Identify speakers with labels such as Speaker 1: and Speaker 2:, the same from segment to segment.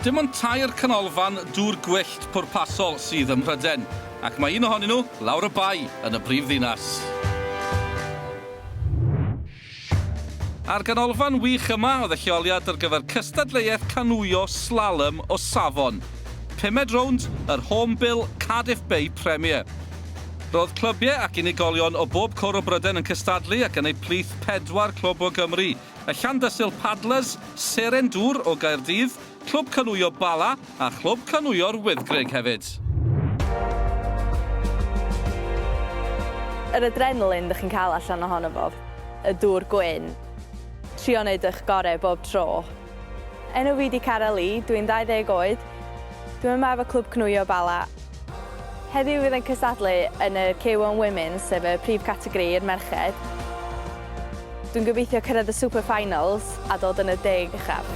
Speaker 1: Dim ond tair canolfan dŵr gwyllt pwrpasol sydd ym Mhryden, ac mae un ohonyn nhw lawr y bai yn y brifddinas. A'r ganolfan wych yma oedd y lleoliad ar gyfer cystadleuaeth canŵio slalom o safon. 5 rownd yr Hornbill Cardiff Bay Premier. Roedd clybiau ac unigolion o bob cwr o Bryden yn cystadlu ac yn ei plith 4 clwb o Gymru. Y Llandysul Paddlers, Seren Dŵr o Gaerdydd, Clwb Canŵio Bala a Clwb Canŵio'r Wyddgrug hefyd.
Speaker 2: Yr adrenalin ydych chi'n cael allan ohono fo, y dŵr gwyn, trio wneud eich gorau bob tro. Enw fi di Caroli, dwi'n 20 oed, dwi'n yma efo Clwb Canŵio Bala. Heddiw fydd yn cystadlu yn y K1 Women, sef y prif categori i'r merched. Dwi'n gobeithio cyrraedd y Super Finals a dod yn y 10 uchaf.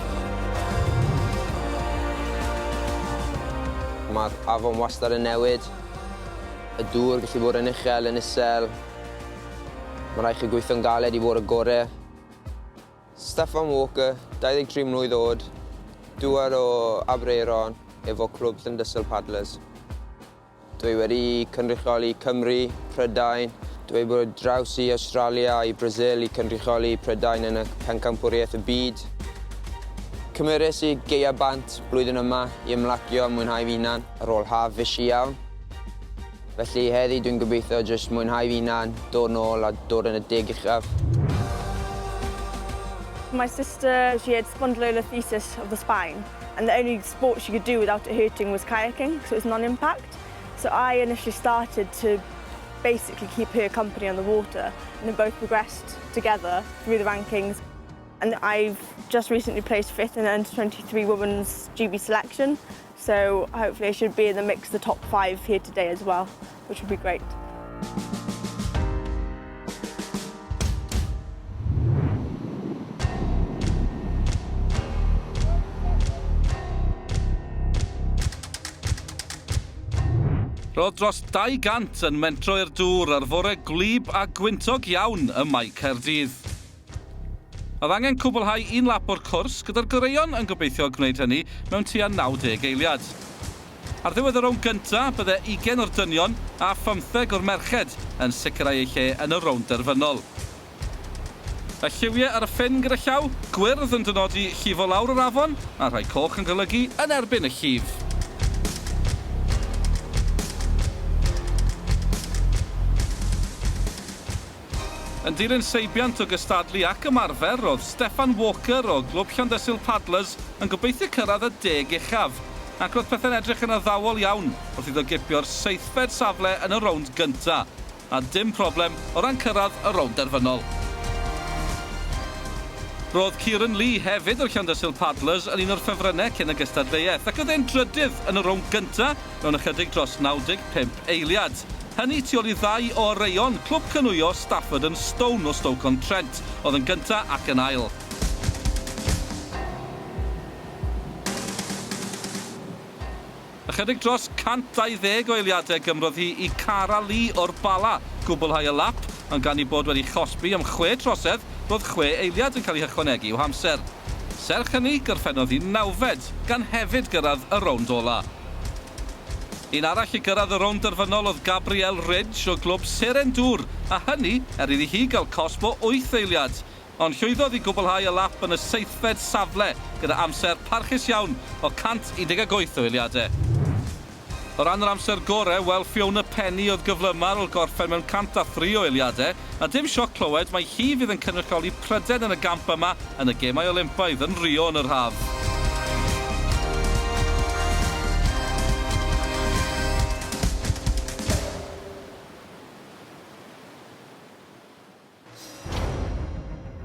Speaker 3: Mae'r afon wastad yn newid. Y dŵr gallu bod yn uchel, yn isel. Mae rhaid chi gweithio'n galed i fod y gorau. Steffan Walker, 23 mlwydd oed, dŵad o Aberaeron efo Clwb Llandysul Paddlers. Dwi wedi cynrychioli Cymru, Prydain. Dwi wedi bod draws i Australia i Brasil i cynrychioli Prydain yn y pencampwriaeth y byd. Cymyrus i geia bant blwyddyn yma i ymlacio a mwynhau fi hunan ar ôl haf fysi iawn. Felly heddi dwi'n gobeithio jyst mwynhau fi hunan, dod nôl a dod yn y 10 uchaf.
Speaker 4: My sister, she had spondylolisthesis of the spine, and the only sport she could do without it hurting was kayaking, so it was non-impact. So I initially started to basically keep her company on the water, and they both progressed together through the rankings. And I've just recently placed 5th in the under-23 women's GB selection, so hopefully I should be in the mix of the top 5 here today as well, which would be great.
Speaker 1: Roedd dros 200 yn mentro i'r dŵr ar fore gwlyb a gwyntog iawn ym Fae Caerdydd. Oedd angen cwblhau 1 lap o'r cwrs gyda'r goreuon yn gobeithio gwneud hynny mewn tua 90 eiliad. Ar ddiwedd y rownd gyntaf, bydde 20 o'r dynion a 15 o'r merched yn sicrhau eu lle yn y rownd derfynol. Y lliwiau ar y ffyn gyda llaw, gwyrdd yn dynodi llifo lawr yr afon a rhai coch yn golygu yn erbyn y llif. Yn dilyn seibiant o gystadlu ac ymarfer, roedd Steffan Walker o Glwb Llandysul Paddlers yn gobeithio cyrraedd y 10 uchaf, ac roedd pethau'n edrych yn addawol iawn wrth iddo gipio'r 7fed safle yn y rownd gyntaf, a dim problem o ran cyrraedd y rownd derfynol. Roedd Kieran Lee hefyd o'r Llandysul Paddlers yn un o'r ffefrynnau cyn y gystadleuaeth, ac oedd e'n drydydd yn y rownd gyntaf mewn ychydig dros 95 eiliad. Hynny tu ôl i 2 o reion Clwb Canŵio Stafford yn Stone o Stoke-on-Trent, oedd yn gyntaf ac yn ail. Ychydig dros 120 o eiliadau gymrodd hi i Cara Lee o'r Bala gwblhau y lap, ond gan ei bod wedi chosbi am 6 trosedd, roedd 6 eiliad yn cael ei hychwanegu i'w hamser. Serch hynny, gyrffennodd hi 9fed, gan hefyd gyrraedd y rownd ola. Un arall i gyrraedd y rownd derfynol oedd Gabriel Ridge o Glwb Seren Dŵr, a hynny iddi hi gael cosb o 8 eiliad. Ond llwyddodd i gwblhau y lap yn y 7fed safle gyda amser parchus iawn o 118 o eiliadau. O ran yr amser gorau, wel Fiona Penny oedd gyflymar o'r gorffen mewn 103 o eiliadau, a dim sioc clywed mae hi fydd yn cynrychioli Pryden yn y gamp yma yn y gemau Olympaidd yn Rio yn yr haf.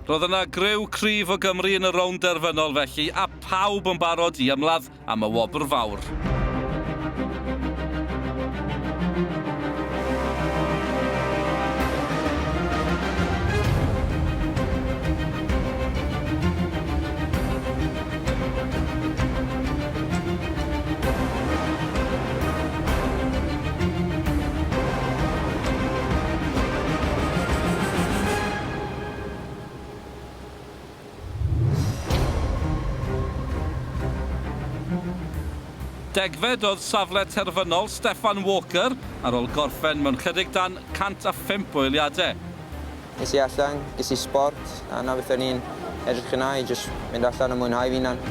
Speaker 1: Roedd yna griw cryf o Gymru yn y rownd derfynol felly, a pawb yn barod i ymladd am y wobr fawr. Degfed oedd safle terfynol Steffan Walker ar ôl gorffen mewn chydig dan 105 o eiliadau.
Speaker 3: Nes i allan, ges i sport, a na beth o'n i'n edrych yna i just mynd allan a mwynhau fi na'n.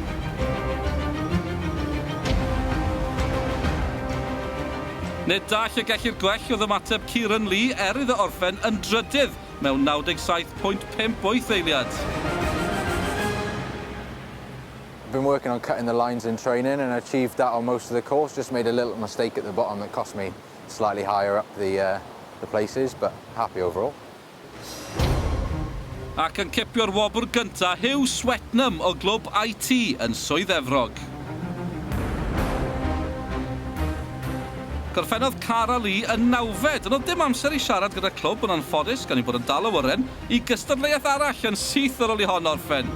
Speaker 1: Nid dall y gellir gwell oedd ymateb Kieran Lee iddo orffen yn drydydd mewn 97.58 eiliad.
Speaker 5: I've been working on cutting the lines in training and I achieved that on most of the course. Just made a little mistake at the bottom that cost me slightly higher up the places, but happy overall.
Speaker 1: Ac yn cipio'r wobr gynta, Hugh Swetnam o Clwb IT yn Swydd Efrog. Gorffennodd Cara Lee yn 9fed, ond oedd dim amser i siarad gyda Clwb yn anffodus gan ei bod yn dal awyren i gystadleuaeth arall yn syth ar ôl i hon orffen.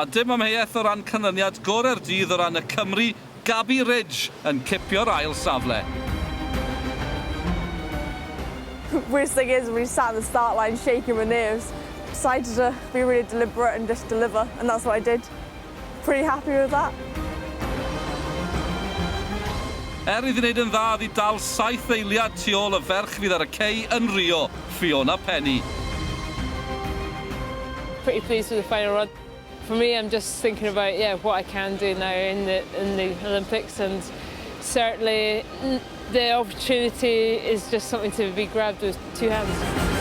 Speaker 1: A dim amheuaeth o ran canlyniad gorau'r dydd o ran y Cymru, Gabi Ridge yn cipio'r ail safle.
Speaker 4: Worst thing is when you sat at the start line shaking my nerves. Decided to be really deliberate and just deliver, and that's what I did. Pretty happy with that.
Speaker 1: Iddi wneud yn dda i dal 7 eiliad tu ôl y ferch fydd ar y cei yn Rio, Fiona Penny.
Speaker 6: Pretty pleased with the final run. For me, I'm just thinking about what I can do now in the Olympics, and certainly the opportunity is just something to be grabbed with two hands.